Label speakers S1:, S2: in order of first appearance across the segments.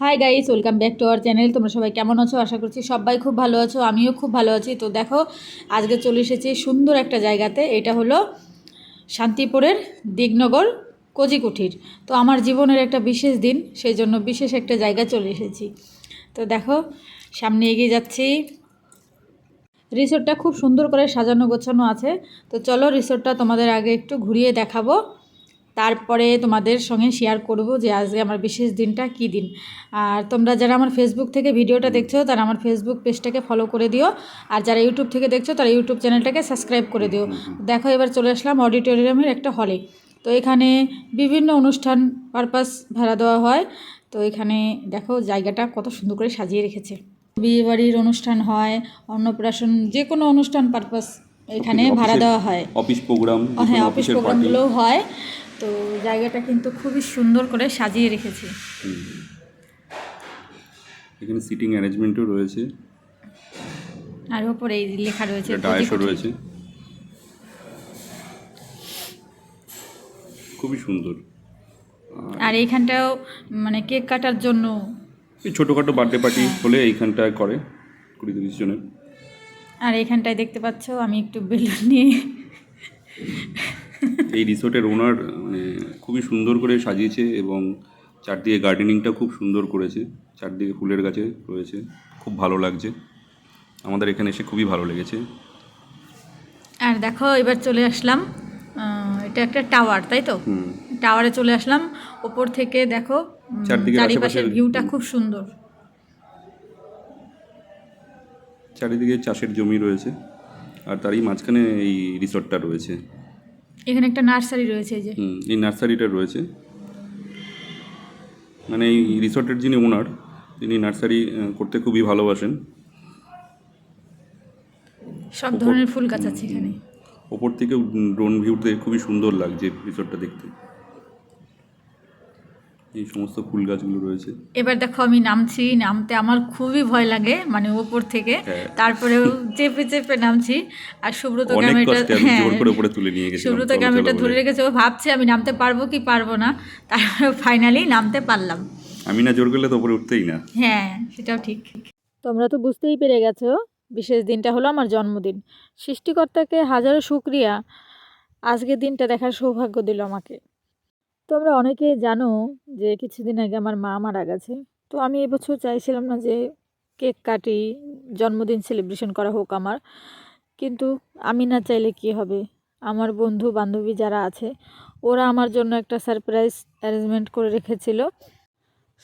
S1: Hi guys, welcome back to our channel. তোমরা সবাই কেমন আছো? আশা করছি সবাই খুব ভালো আছো, আমিও খুব ভালো আছি। তো দেখো, আজকে চলে এসেছি সুন্দর একটা জায়গাতে। এটা হলো শান্তিপুরের দিগনগর কোজিকুঠির। তো আমার জীবনের একটা বিশেষ দিন, সেই জন্য বিশেষ একটা জায়গায় চলে এসেছি। তো দেখো, সামনে এগিয়ে যাচ্ছি। রিসোর্টটা খুব সুন্দর করে সাজানো গোছানো আছে। তো চলো, রিসোর্টটা তোমাদের আগে একটু ঘুরিয়ে দেখাবো, তারপরে তোমাদের সঙ্গে শেয়ার করব যে আজকে আমার বিশেষ দিনটা কী দিন। আর তোমরা যারা আমার ফেসবুক থেকে ভিডিওটা দেখছো তারা আমার ফেসবুক পেজটাকে ফলো করে দিও, আর যারা ইউটিউব থেকে দেখছো তারা ইউটিউব চ্যানেলটাকে সাবস্ক্রাইব করে দিও। দেখো, এবার চলে আসলাম অডিটোরিয়ামের একটা হলে। তো এখানে বিভিন্ন অনুষ্ঠান পারপাস ভাড়া দেওয়া হয়। তো এখানে দেখো জায়গাটা কত সুন্দর করে সাজিয়ে রেখেছে। বিয়েবাড়ির অনুষ্ঠান হয়, অন্নপ্রাশন, যে কোনো অনুষ্ঠান পারপাস এখানে ভাড়া দেওয়া হয়।
S2: অফিস প্রোগ্রাম,
S1: হ্যাঁ, অফিস প্রোগ্রামগুলোও হয়। তো জায়গাটা কিন্তু খুবই সুন্দর করে সাজিয়ে রেখেছি।
S2: এখানে সিটিং অ্যারেঞ্জমেন্টও রয়েছে,
S1: আর ওপরে এই লেখা রয়েছে
S2: ডায়াসও রয়েছে, খুবই সুন্দর।
S1: আর এইখানটাও মানে কেক কাটার জন্য
S2: এই ছোটোখাটো বার্থডে পার্টি হলে এইখানটায় করে 20-30 জনের।
S1: আর এইখানটায় দেখতে পাচ্ছ আমি একটু বেলুন নিয়ে
S2: এই রিসোর্টের ওনার মানে খুবই সুন্দর করে সাজিয়েছে এবং চারদিকে গার্ডেনিংটা খুব সুন্দর করেছে, চারদিকে ফুলের গাছে রয়েছে, খুব ভালো লাগছে। আমাদের এখানে এসে খুবই ভালো লেগেছে।
S1: আর দেখো, এবার চলে আসলাম, এটা একটা টাওয়ার, তাই তো? টাওয়ারে চলে আসলাম। ওপর থেকে দেখো চারিপাশের ভিউটা খুব সুন্দর।
S2: চারিদিকে চাষের জমি রয়েছে, আর তারই মাঝখানে এই রিসর্টটা রয়েছে।
S1: এখানে একটা নার্সারি রয়েছে, এই যে
S2: এই নার্সারিটা রয়েছে। মানে এই রিসর্টের যিনি ওনার, তিনি নার্সারি করতে খুবই ভালোবাসেন।
S1: সব ধরনের ফুল গাছ আছে এখানে।
S2: ওপর থেকে ড্রোন ভিউতে খুবই সুন্দর লাগছে রিসর্টটা দেখতে। এই সমস্ত ফুল গাছগুলো রয়েছে।
S1: এবার দেখো আমি নামছি, নামতে আমার খুবই ভয় লাগে, মানে উপর থেকে। তারপরেও চেপে চেপে নামছি। আর সুব্রত ক্যামেরাটা, হ্যাঁ, সুব্রত ক্যামেরাটা ধরে রেখেছে। ও ভাবছে আমি নামতে পারবো কি পারবো না, তারপরে ফাইনালি নামতে পারলাম।
S2: আমি না জোর করলে তো উপরে উঠতেই না।
S1: হ্যাঁ, সেটাও ঠিক। তোমরা তো বুঝতেই পেরে গেছো, বিশেষ দিনটা হলো আমার জন্মদিন। সৃষ্টিকর্তাকে হাজারো শুকরিয়া, আজকের দিনটা দেখার সৌভাগ্য দিল আমাকে। তোমরা অনেকেই জানো যে কিছুদিন আগে আমার মা মারা গেছে। তো আমি এবছর চাইছিলাম না যে কেক কাটি, জন্মদিন সেলিব্রেশন করা হোক আমার। কিন্তু আমি না চাইলে কি হবে, আমার বন্ধু বান্ধবী যারা আছে ওরা আমার জন্য একটা সারপ্রাইজ অ্যারেঞ্জমেন্ট করে রেখেছিল।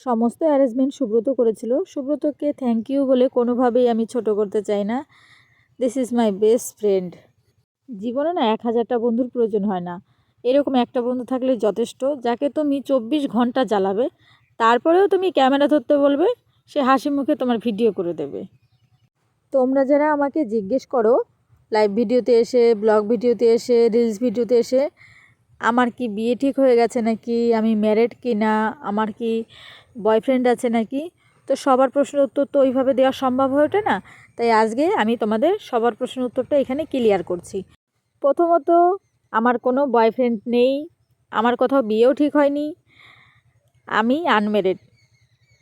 S1: সমস্ত অ্যারেঞ্জমেন্ট সুব্রত করেছিল। সুব্রতকে থ্যাংক ইউ বলে কোনোভাবেই আমি ছোট করতে চাই না। This is my best friend. জীবনে না 1000টা বন্ধুর প্রয়োজন হয় না, এরকম একটা বন্ধু থাকলে যথেষ্ট, যাকে তুমি 24 ঘন্টা জ্বালাবে, তারপরেও তুমি ক্যামেরা ধরতে বলবে, সে হাসি মুখে তোমার ভিডিও করে দেবে। তোমরা যারা আমাকে জিজ্ঞেস করো লাইভ ভিডিওতে এসে, ব্লগ ভিডিওতে এসে, রিলস ভিডিওতে এসে আমার কি বিয়ে ঠিক হয়ে গেছে নাকি, আমি ম্যারেড কি না, আমার কি বয়ফ্রেন্ড আছে নাকি, তো সবার প্রশ্নের উত্তর তো ওইভাবে দেওয়া সম্ভব হয়ে ওঠে না। তাই আজকে আমি তোমাদের সবার প্রশ্নের উত্তরটা এখানে ক্লিয়ার করছি। প্রথমত, আমার কোনো বয়ফ্রেন্ড নেই, আমার কোথাও বিয়েও ঠিক হয়নি, আমি আনম্যারিড,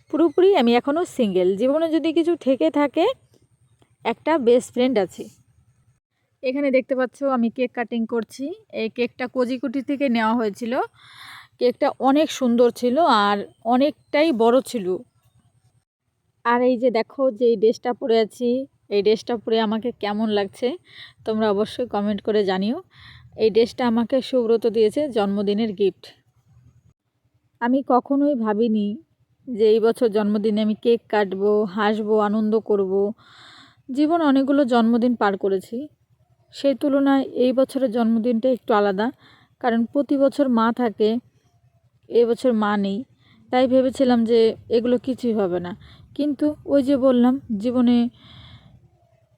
S1: পুরোপুরি আমি এখনও সিঙ্গেল। জীবনে যদি কিছু থেকে থাকে, একটা বেস্ট ফ্রেন্ড আছে। এখানে দেখতে পাচ্ছ আমি কেক কাটিং করছি। এই কেকটা কোজিকুটি থেকে নেওয়া হয়েছিল। কেকটা অনেক সুন্দর ছিল আর অনেকটাই বড় ছিল। আর এই যে দেখো যে এই ড্রেসটা পরে আছি, এই ড্রেসটা পরে আমাকে কেমন লাগছে তোমরা অবশ্যই কমেন্ট করে জানিও। এই ড্রেসটা আমাকে সুব্রত দিয়েছে জন্মদিনের গিফট। আমি কখনোই ভাবিনি যে এই বছর জন্মদিনে আমি কেক কাটবো, হাসবো, আনন্দ করব। জীবনে অনেকগুলো জন্মদিন পার করেছি, সেই তুলনায় এই বছরের জন্মদিনটা একটু আলাদা। কারণ প্রতি বছর মা থাকে, এই বছর মা নেই। তাই ভেবেছিলাম যে এগুলো কিছুই হবে না। কিন্তু ওই যে বললাম, জীবনে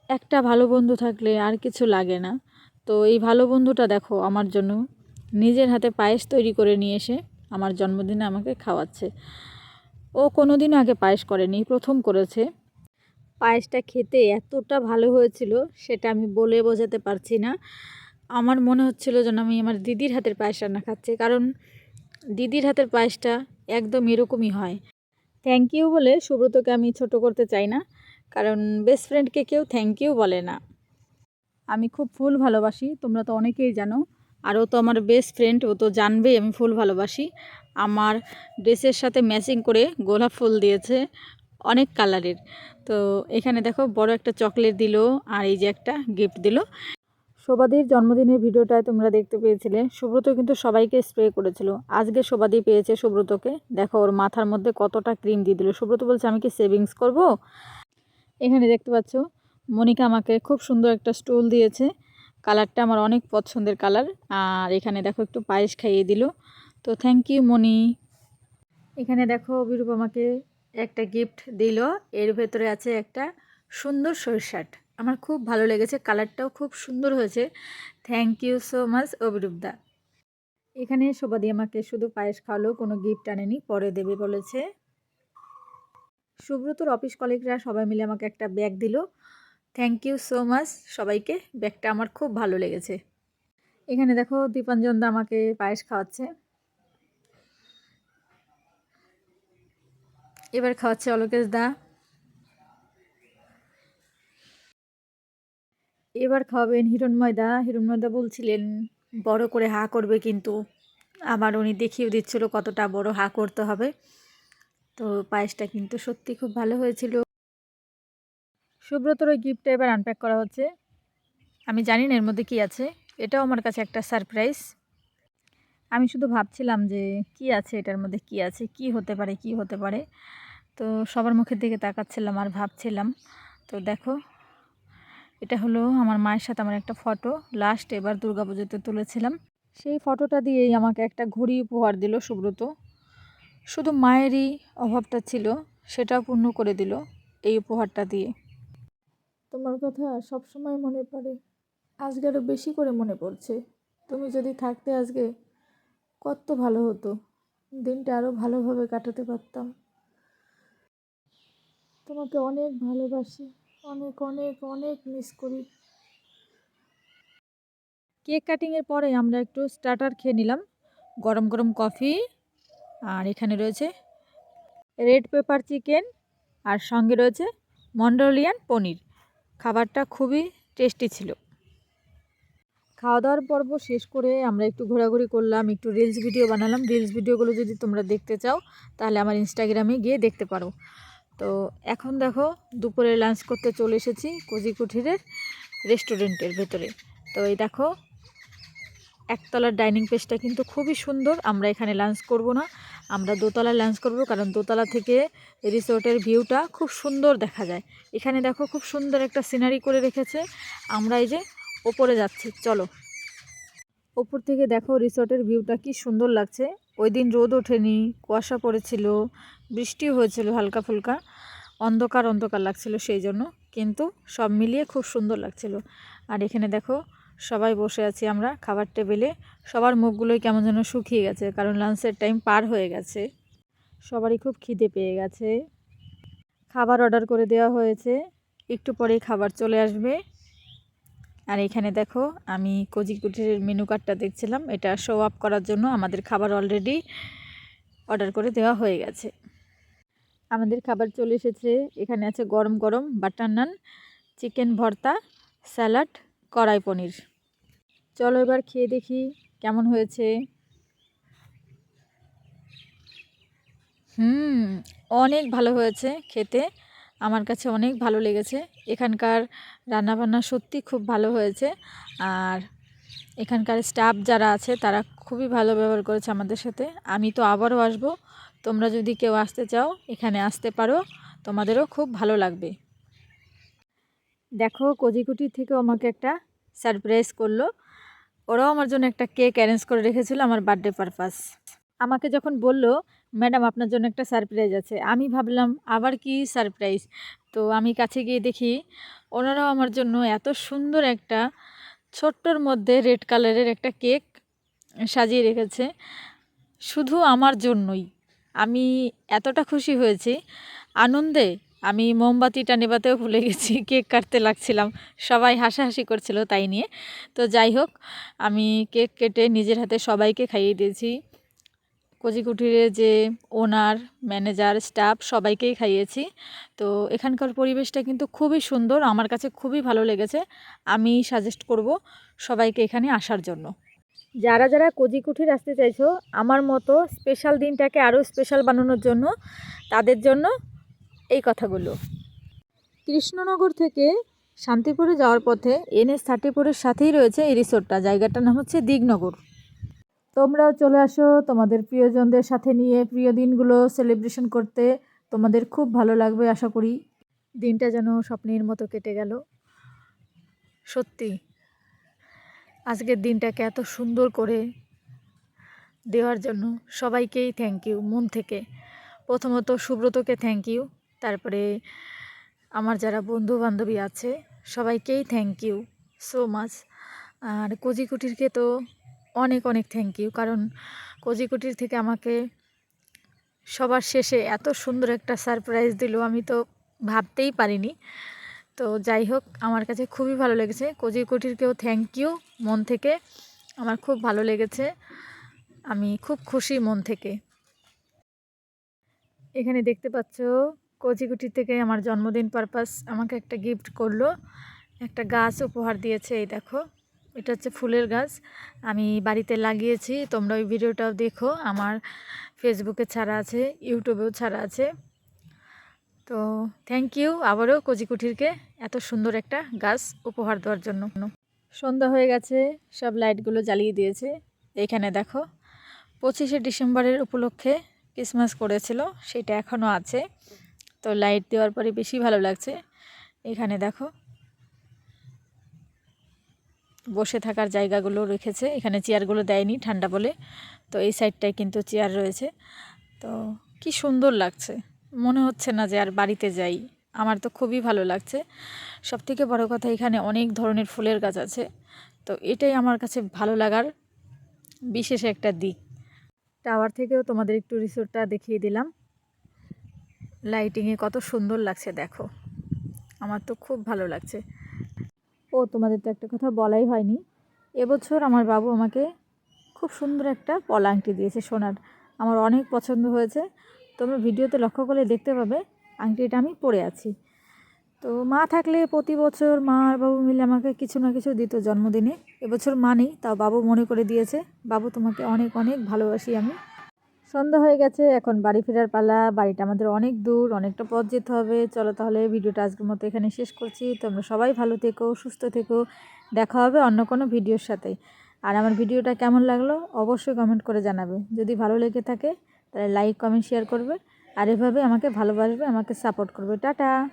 S1: একটা ভালো বন্ধু থাকলে আর কিছু লাগে না। তো এই ভালো বন্ধুটা দেখো আমার জন্য নিজের হাতে পায়েস তৈরি করে নিয়ে এসে আমার জন্মদিনে আমাকে খাওয়াচ্ছে। ও কোনোদিনও আগে পায়েস করেনি, প্রথম করেছে। পায়েসটা খেতে এতটা ভালো হয়েছিল সেটা আমি বলে বোঝাতে পারছি না। আমার মনে হচ্ছিল যেন আমি আমার দিদির হাতের পায়েস রান্না খাচ্ছি, কারণ দিদির হাতের পায়েসটা একদম এরকমই হয়। থ্যাংক ইউ বলে সুব্রতকে আমি ছোট করতে চাই না, কারণ বেস্ট ফ্রেন্ডকে কেউ থ্যাংক ইউ বলে না। আমি খুব ফুল ভালোবাসি, তোমরা তো অনেকেই জানো। আর ও তো আমার বেস্ট ফ্রেন্ড, ও তো জানবেই আমি ফুল ভালোবাসি। আমার ড্রেসের সাথে ম্যাচিং করে গোলাপ ফুল দিয়েছে অনেক কালারের। তো এখানে দেখো বড় একটা চকলেট দিল, আর এই যে একটা গিফট দিল। শোভাদির জন্মদিনের ভিডিওটায় তোমরা দেখতে পেয়েছিলে, সুব্রত কিন্তু সবাইকে স্প্রে করেছিল। আজকে শোভাদি পেয়েছে সুব্রতকে, দেখো ওর মাথার মধ্যে কতটা ক্রিম দিয়ে দিল। সুব্রত বলছে আমি কি সেভিংস করব। এখানে দেখতে পাচ্ছ মনিকা আমাকে খুব সুন্দর একটা স্টুল দিয়েছে, কালারটা আমার অনেক পছন্দের কালার। আর এখানে দেখো একটু পায়েস খাইয়ে দিল, তো থ্যাংক ইউ মনি। এখানে দেখো অভিরূপ আমাকে একটা গিফট দিল, এর ভেতরে আছে একটা সুন্দর শার্ট। আমার খুব ভালো লেগেছে, কালারটাও খুব সুন্দর হয়েছে। Thank you so much Abhirup দা। এখানে শোভাদি আমাকে শুধু পায়েস খাওয়ালো, কোনো গিফট আনেনি, পরে দেবে বলেছে। সুব্রতর অফিস কলিগরা সবাই মিলে আমাকে একটা ব্যাগ দিল, থ্যাংক ইউ সো মাচ সবাইকে, ব্যাগটা আমার খুব ভালো লেগেছে। এখানে দেখো দীপাঞ্জন দা আমাকে পায়েস খাওয়াচ্ছে, এবার খাওয়াচ্ছে অলোকেশ দা, এবার খাওয়াবেন হিরণময় দা। হিরণময় দা বলছিলেন বড় করে হা করবে, কিন্তু আবার উনি দেখিয়ে দিচ্ছিল কতটা বড় হা করতে হবে। তো পায়েসটা কিন্তু সত্যি খুব ভালো হয়েছিল। সুব্রতর ওই গিফটটা এবার আনপ্যাক করা হচ্ছে। আমি জানি না এর মধ্যে কী আছে, এটাও আমার কাছে একটা সারপ্রাইজ। আমি শুধু ভাবছিলাম যে কি আছে এটার মধ্যে, কি আছে, কি হতে পারে, কি হতে পারে। তো সবার মুখের দিকে তাকাচ্ছিলাম আর ভাবছিলাম। তো দেখো এটা হলো আমার মায়ের সাথে আমার একটা ফটো, লাস্ট এবার দুর্গাপুজোতে তুলেছিলাম। সেই ফটোটা দিয়েই আমাকে একটা ঘড়ি উপহার দিল সুব্রত। শুধু মায়েরই অভাবটা ছিল, সেটাও পূর্ণ করে দিল এই উপহারটা দিয়ে। তোমার কথা সবসময় মনে পড়ে, আজকে আরও বেশি করে মনে পড়ছে। তুমি যদি থাকতে আজকে কত ভালো হতো, দিনটা আরও ভালোভাবে কাটাতে পারতাম। তোমাকে অনেক ভালোবাসি, অনেক অনেক অনেক মিস করি। কেক কাটিংয়ের পরে আমরা একটু স্টার্টার খেয়ে নিলাম, গরম গরম কফি, আর এখানে রয়েছে রেড পেপার চিকেন, আর সঙ্গে রয়েছে মন্ডোলিয়ান পনির। খাবারটা খুবই টেস্টি ছিল। খাওয়া দাওয়ার পর্ব শেষ করে আমরা একটু ঘোরাঘুরি করলাম, একটু রিলস ভিডিও বানালাম। রিলস ভিডিওগুলো যদি তোমরা দেখতে চাও তাহলে আমার ইনস্টাগ্রামে গিয়ে দেখতে পারো। তো এখন দেখো দুপুরে লাঞ্চ করতে চলে এসেছি কোজিকুঠিরের রেস্টুরেন্টের ভেতরে। তো এই দেখো একতলার ডাইনিং স্পেসটা কিন্তু খুবই সুন্দর। আমরা এখানে লাঞ্চ করব না, আমরা দোতলায় লাঞ্চ করব, কারণ দোতলা থেকে রিসোর্টের ভিউটা খুব সুন্দর দেখা যায়। এখানে দেখো খুব সুন্দর একটা সিনারি করে রেখেছে। আমরা এই যে ওপরে যাচ্ছি, চলো। ওপর থেকে দেখো রিসোর্টের ভিউটা কি সুন্দর লাগছে। ওই দিন রোদ ওঠেনি, কুয়াশা পড়েছিল, বৃষ্টিও হয়েছিল হালকা ফুলকা, অন্ধকার অন্ধকার লাগছিল সেই জন্য, কিন্তু সব মিলিয়ে খুব সুন্দর লাগছিল। আর এখানে দেখো সবাই বসে আছি আমরা খাবার টেবিলে, সবার মুখগুলোই কেমন যেন শুকিয়ে গেছে, কারণ লাঞ্চের টাইম পার হয়ে গেছে, সবারই খুব খিদে পেয়ে গেছে। খাবার অর্ডার করে দেওয়া হয়েছে, একটু পরেই খাবার চলে আসবে। আর এখানে দেখো আমি কোজিকুঠিরের মেনু কার্ডটা দেখছিলাম, এটা শো আপ করার জন্য। আমাদের খাবার অলরেডি অর্ডার করে দেওয়া হয়ে গেছে। আমাদের খাবার চলে এসেছে। এখানে আছে গরম গরম বাটার নান, চিকেন ভর্তা, স্যালাড, কড়াই পনির। চলো এবার খেয়ে দেখি কেমন হয়েছে। অনেক ভালো হয়েছে খেতে, আমার কাছে অনেক ভালো লেগেছে। এখানকার রান্নাবান্না সত্যি খুব ভালো হয়েছে। আর এখানকার স্টাফ যারা আছে তারা খুবই ভালো ব্যবহার করেছে আমাদের সাথে। আমি তো আবারও আসবো, তোমরা যদি কেউ আসতে চাও এখানে আসতে পারো, তোমাদেরও খুব ভালো লাগবে। দেখো কোজিকুটি থেকেও আমাকে একটা সারপ্রাইজ করলো, ওরাও আমার জন্য একটা কেক অ্যারেঞ্জ করে রেখেছিল আমার বার্থডে পারপাস। আমাকে যখন বলল ম্যাডাম আপনার জন্য একটা সারপ্রাইজ আছে, আমি ভাবলাম আবার কি সারপ্রাইজ। তো আমি কাছে গিয়ে দেখি ওনারাও আমার জন্য এত সুন্দর একটা ছোট্টর মধ্যে রেড কালারের একটা কেক সাজিয়ে রেখেছে, শুধু আমার জন্যই। আমি এতটা খুশি হয়েছি আনন্দে, আমি মোমবাতিটা নেভাতেও ভুলে গেছি, কেক কাটতে লাগছিলাম, সবাই হাসাহাসি করছিল তাই নিয়ে। তো যাই হোক, আমি কেক কেটে নিজের হাতে সবাইকে খাইয়ে দিয়েছি। কোজিকুটিরে যে ওনার, ম্যানেজার, স্টাফ সবাইকেই খাইয়েছি। তো এখানকার পরিবেশটা কিন্তু খুবই সুন্দর, আমার কাছে খুবই ভালো লেগেছে। আমি সাজেস্ট করব সবাইকে এখানে আসার জন্য। যারা যারা কোজিকুঠির আসতে চাইছো আমার মতো স্পেশাল দিনটাকে আরও স্পেশাল বানানোর জন্য, তাদের জন্য এই কথাগুলো। কৃষ্ণনগর থেকে শান্তিপুরে যাওয়ার পথে NH-34-এর সাথেই রয়েছে এই রিসোর্টটা। জায়গাটার নাম হচ্ছে দিগনগর। তোমরাও চলে আসো তোমাদের প্রিয়জনদের সাথে নিয়ে প্রিয় দিনগুলো সেলিব্রেশন করতে। তোমাদের খুব ভালো লাগবে আশা করি। দিনটা যেন স্বপ্নের মতো কেটে গেল। সত্যি আজকের দিনটাকে এত সুন্দর করে দেওয়ার জন্য সবাইকেই থ্যাংক ইউ মন থেকে। প্রথমত সুব্রতকে থ্যাংক ইউ, তারপরে আমার যারা বন্ধু বান্ধবী আছে সবাইকেই থ্যাংক ইউ সো মাচ। আর কোজিকুটিরকে তো অনেক অনেক থ্যাংক ইউ, কারণ কোজিকুটির থেকে আমাকে সবার শেষে এত সুন্দর একটা সারপ্রাইজ দিল, আমি তো ভাবতেই পারিনি। তো যাই হোক, আমার কাছে খুবই ভালো লেগেছে। কোজিকুটিরকেও থ্যাংক ইউ মন থেকে, আমার খুব ভালো লেগেছে, আমি খুব খুশি মন থেকে। এখানে দেখতে পাচ্ছ কোজিকুটি থেকে আমার জন্মদিন পারপাস আমাকে একটা গিফট করলো, একটা গাছ উপহার দিয়েছে। এই দেখো, এটা হচ্ছে ফুলের গাছ, আমি বাড়িতে লাগিয়েছি। তোমরা ওই ভিডিওটাও দেখো, আমার ফেসবুকে ছাড়া আছে, ইউটিউবেও ছাড়া আছে। তো থ্যাংক ইউ আবারও কোজিকুটিরকে এত সুন্দর একটা গাছ উপহার দেওয়ার জন্য। সন্ধ্যা হয়ে গেছে, সব লাইটগুলো জ্বালিয়ে দিয়েছে। এখানে দেখো 25শে ডিসেম্বরের উপলক্ষে ক্রিসমাস করেছিল, সেটা এখনও আছে। তো লাইট দেওয়ার পরে বেশি ভালো লাগছে। এখানে দেখো বসে থাকার জায়গাগুলো রেখেছে, এখানে চেয়ারগুলো দেয়নি ঠান্ডা বলে, তো এই সাইডটায় কিন্তু চেয়ার রয়েছে। তো কি সুন্দর লাগছে, মনে হচ্ছে না যে আর বাড়িতে যাই। আমার তো খুবই ভালো লাগছে। সবথেকে বড় কথা, এখানে অনেক ধরনের ফুলের গাছ আছে। তো এটাই আমার কাছে ভালো লাগার বিশেষ একটা দিক। টাওয়ার থেকেও তোমাদের একটু রিসোর্টটা দেখিয়ে দিলাম। লাইটিংয়ে কত সুন্দর লাগছে দেখো, আমার তো খুব ভালো লাগছে। ও তোমাদের তো একটা কথা বলাই হয়নি, এবছর আমার বাবু আমাকে খুব সুন্দর একটা পলা আংটি দিয়েছে সোনার, আমার অনেক পছন্দ হয়েছে। তোমরা ভিডিওতে লক্ষ্য করলে দেখতে পাবে আংটিটা আমি পরে আছি। তো মা থাকলে প্রতি বছর মা আর বাবু মিলে আমাকে কিছু না কিছু দিত জন্মদিনে। এবছর মা নেই, তাও বাবু মনে করে দিয়েছে। বাবু তোমাকে অনেক অনেক ভালোবাসি আমি। সন্ধ্যা হয়ে গেছে, এখন বাড়ি ফেরার পালা। বাড়িটা আমাদের অনেক দূর, অনেকটা পথ যেতে হবে। চলো তাহলে ভিডিওটা আজকের মতো এখানে শেষ করছি। তোমরা সবাই ভালো থেকো, সুস্থ থেকো, দেখা হবে অন্য কোনো ভিডিওর সাথে। আর আমার ভিডিওটা কেমন লাগলো অবশ্যই কমেন্ট করে জানাবে। যদি ভালো লেগে থাকে তাহলে লাইক, কমেন্ট, শেয়ার করবে। আর এভাবে আমাকে ভালোবাসবে, আমাকে সাপোর্ট করবে। টাটা।